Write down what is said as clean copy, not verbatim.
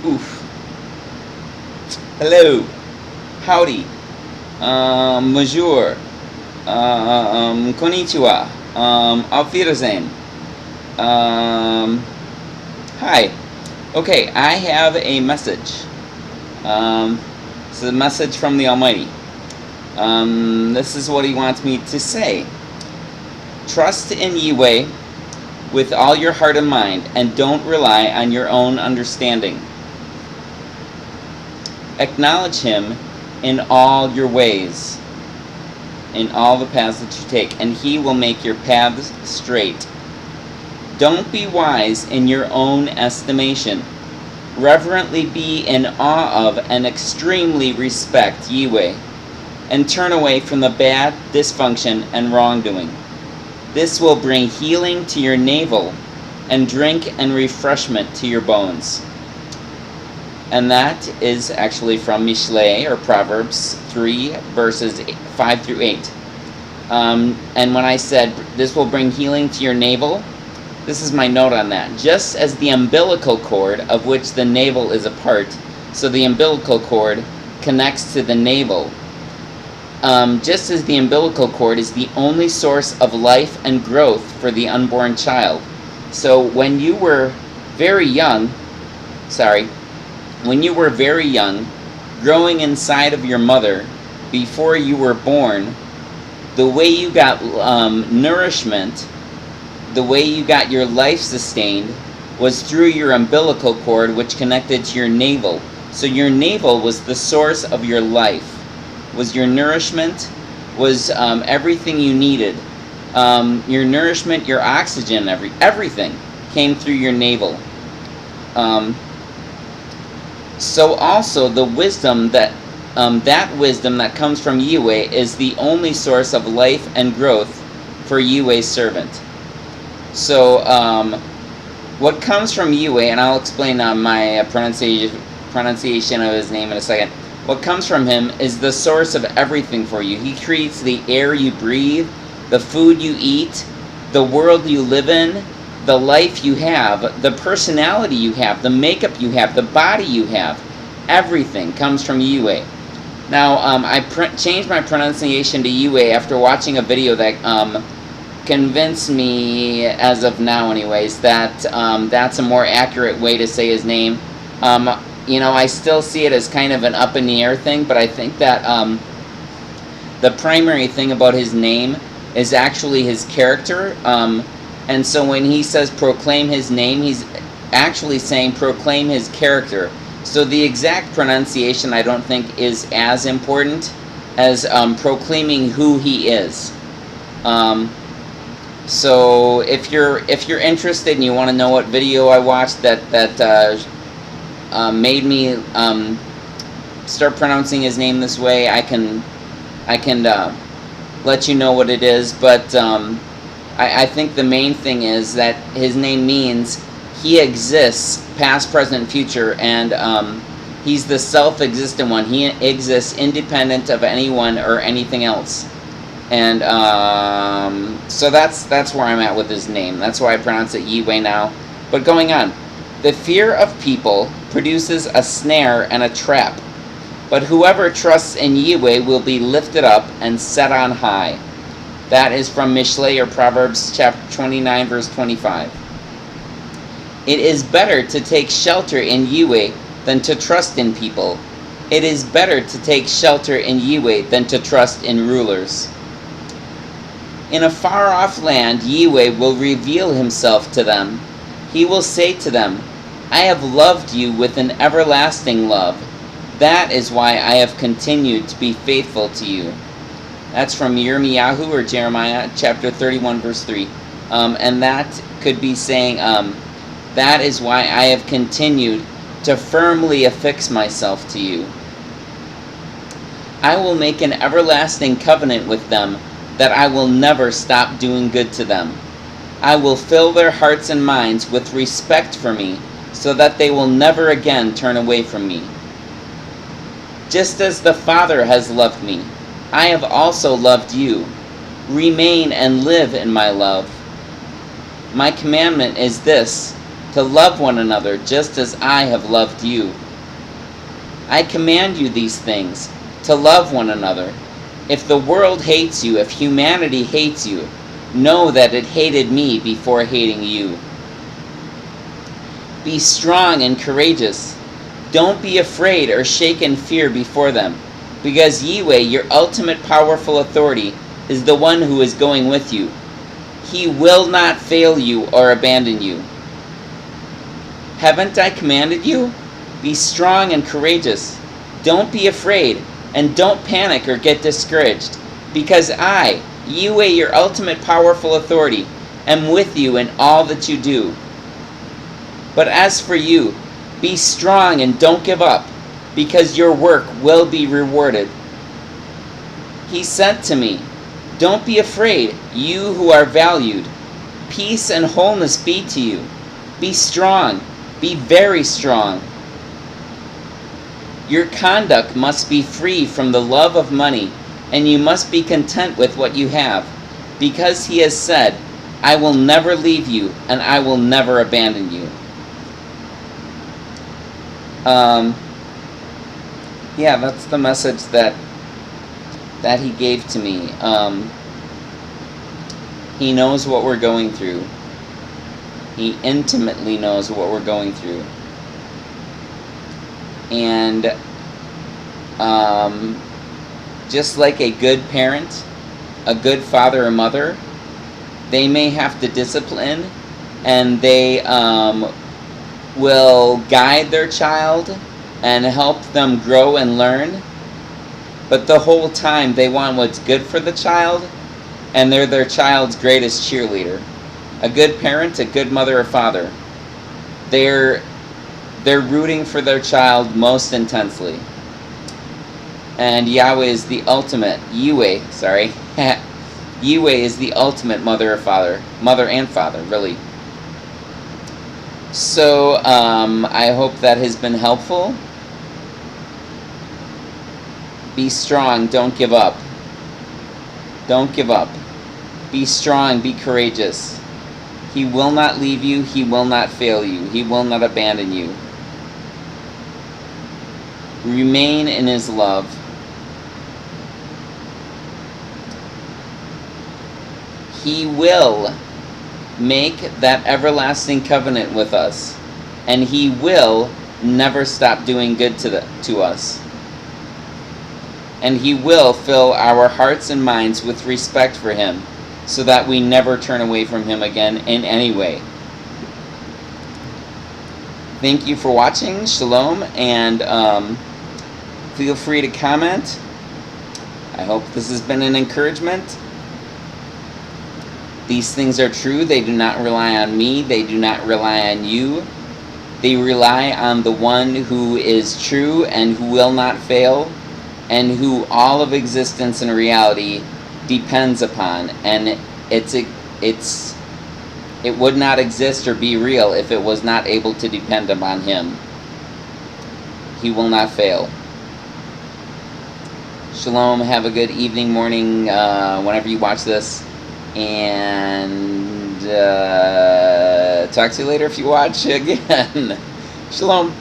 Oof. Hello. Howdy. Bonjour. Konnichiwa. Auf Wiedersehen. Hi. Okay, I have a message. It's a message from the Almighty. This is what He wants me to say. Trust in Yahweh with all your heart and mind, and don't rely on your own understanding. Acknowledge Him in all your ways, in all the paths that you take, and He will make your paths straight. Don't be wise in your own estimation. Reverently be in awe of and extremely respect Yahweh, and turn away from the bad, dysfunction, and wrongdoing. This will bring healing to your navel, and drink and refreshment to your bones. And that is actually from Mishlei, or Proverbs 3, verses 5 through 8. And when I said, this will bring healing to your navel, this is my note on that. Just as the umbilical cord, of which the navel is a part, so the umbilical cord connects to the navel. Just as the umbilical cord is the only source of life and growth for the unborn child. So when you were very young, growing inside of your mother, before you were born, the way you got nourishment, the way you got your life sustained, was through your umbilical cord, which connected to your navel. So your navel was the source of your life, was your nourishment, was everything you needed. Your nourishment, your oxygen, everything came through your navel. So also the wisdom that wisdom that comes from Yahweh is the only source of life and growth for Yahweh's servant. So what comes from Yahweh, and I'll explain my pronunciation of His name in a second. What comes from Him is the source of everything for you. He creates the air you breathe, the food you eat, the world you live in, the life you have, the personality you have, the makeup you have, the body you have. Everything comes from Yahweh. Now, I changed my pronunciation to Yahweh after watching a video that convinced me, as of now anyways, that that's a more accurate way to say His name. I still see it as kind of an up in the air thing, but I think that the primary thing about His name is actually His character. And so when He says proclaim His name, He's actually saying proclaim His character. So the exact pronunciation I don't think is as important as proclaiming who He is. So if you're interested and you want to know what video I watched that made me start pronouncing His name this way, I can let you know what it is. But I think the main thing is that His name means He exists, past, present, future, and He's the self-existent one. He exists independent of anyone or anything else. And so that's where I'm at with His name. That's why I pronounce it Yahweh now. But going on, the fear of people produces a snare and a trap, but whoever trusts in Yahweh will be lifted up and set on high. That is from Mishlei, or Proverbs chapter 29, verse 25. It is better to take shelter in Yahweh than to trust in people. It is better to take shelter in Yahweh than to trust in rulers. In a far-off land, Yahweh will reveal Himself to them. He will say to them, I have loved you with an everlasting love. That is why I have continued to be faithful to you. That's from Yirmiyahu, or Jeremiah, chapter 31, verse 3. And that could be saying, that is why I have continued to firmly affix myself to you. I will make an everlasting covenant with them, that I will never stop doing good to them. I will fill their hearts and minds with respect for me, so that they will never again turn away from me. Just as the Father has loved me, I have also loved you. Remain and live in my love. My commandment is this, to love one another just as I have loved you. I command you these things, to love one another. If the world hates you, if humanity hates you, know that it hated me before hating you. Be strong and courageous. Don't be afraid or shake in fear before them, because Yahweh, your ultimate powerful authority, is the one who is going with you. He will not fail you or abandon you. Haven't I commanded you? Be strong and courageous. Don't be afraid, and don't panic or get discouraged, because I, Yahweh, your ultimate powerful authority, am with you in all that you do. But as for you, be strong and don't give up, because your work will be rewarded. He said to me, don't be afraid, you who are valued. Peace and wholeness be to you. Be strong, be very strong. Your conduct must be free from the love of money, and you must be content with what you have, because he has said, I will never leave you, and I will never abandon you. Yeah, that's the message that he gave to me. He knows what we're going through. He intimately knows what we're going through. And just like a good parent, a good father or mother, they may have to discipline, and they will guide their child and help them grow and learn, but the whole time they want what's good for the child, and they're their child's greatest cheerleader. A good parent, a good mother or father, they're rooting for their child most intensely. And Yahweh is the ultimate, Yahweh is the ultimate mother and father, really. So I hope that has been helpful. Be strong, don't give up. Don't give up. Be strong, be courageous. He will not leave you, he will not fail you, he will not abandon you. Remain in his love. He will make that everlasting covenant with us, and he will never stop doing good to us. And he will fill our hearts and minds with respect for him, so that we never turn away from him again in any way. Thank you for watching. Shalom, and feel free to comment. I hope this has been an encouragement. These things are true. They do not rely on me. They do not rely on you. They rely on the one who is true and who will not fail, and who all of existence and reality depends upon. And it would not exist or be real if it was not able to depend upon him. He will not fail. Shalom. Have a good evening, morning, whenever you watch this. And talk to you later if you watch again. Shalom.